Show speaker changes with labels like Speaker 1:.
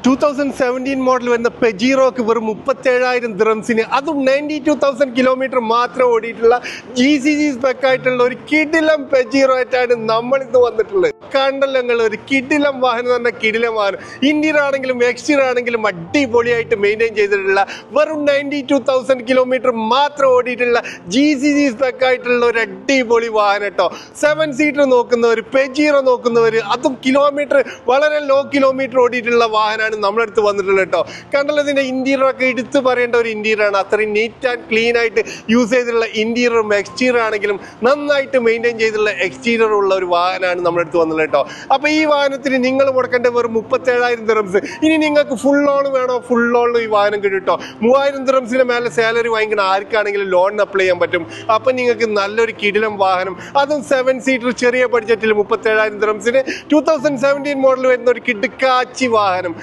Speaker 1: 2017 model വരുന്ന പെജീറോക്ക് വെറും 37,000 ദിറംസിന്, അതും 92,000 കിലോമീറ്റർ മാത്രം ഓടിയിട്ടുള്ള GCG സ്പെക് ആയിട്ടുള്ള ഒരു കിടിലം പെജീറോ ആയിട്ടാണ് നമ്മൾ ഇന്ന് വന്നിട്ടുള്ളത്. കണ്ടല്ലോ, ഒരു കിടിലം വാഹനം എന്ന് പറഞ്ഞാൽ കിടിലം വാഹനം. ഇന്റീരിയർ ആണെങ്കിലും എക്സ്റ്റീരിയർ ആണെങ്കിലും അടിപൊളിയായിട്ട് മെയിൻറ്റെയിൻ ചെയ്തിട്ടുള്ള വെറും 92,000 കിലോമീറ്റർ മാത്രം ഓടിയിട്ടുള്ള GCG സ്പെക് ആയിട്ടുള്ള ഒരു അടിപൊളി വാഹനം കേട്ടോ. 7 സീറ്റർ നോക്കുന്നവർ, പെജീറോ നോക്കുന്നവർ, അതും കിലോമീറ്റർ വളരെ ലോ കിലോമീറ്റർ ഓടിയിട്ടുള്ള വാഹനമാണ് നമ്മുടെ അടുത്ത് വന്നിട്ടുള്ളത് കേട്ടോ. കണ്ടല്ലോ, ഇതിന്റെ ഇന്റീരിയർ ഒക്കെ എടുത്ത് പറയേണ്ട ഒരു ഇന്റീരിയർ ആണ്. അത്രയും നീറ്റ് ആൻഡ് ക്ലീൻ ആയിട്ട് യൂസ് ചെയ്തിട്ടുള്ള ഇന്റീരിയറും എക്സ്റ്റീരിയർ ആണെങ്കിലും നന്നായിട്ട് മെയിൻറ്റെയിൻ ചെയ്തിട്ടുള്ള എക്സ്റ്റീരിയർ ഉള്ള ഒരു വാഹനമാണ് നമ്മുടെ അടുത്ത് വന്നിട്ടുള്ളത് കേട്ടോ. അപ്പൊ ഈ വാഹനത്തിന് നിങ്ങൾ മുടക്കേണ്ട വെറും 37,000 ദിറംസ്. ഇനി നിങ്ങൾക്ക് ഫുൾ ലോൺ വേണോ, ഫുൾ ലോണിൽ ഈ വാഹനം കിട്ടും കേട്ടോ. 3,000 ദിറംസിന് മേലെ സാലറി വാങ്ങിക്കുന്ന ആർക്കാണെങ്കിലും ലോണിന് അപ്ലൈ ചെയ്യാൻ പറ്റും. അപ്പൊ നിങ്ങൾക്ക് നല്ലൊരു കിടിലം വാഹനം, അതും 7 സീറ്റർ ചെറിയ ബഡ്ജറ്റിൽ 37,000 ദിറംസിന് 2017 മോഡൽ വരുന്ന ഒരു കിടുക്കാച്ചി വാഹനം.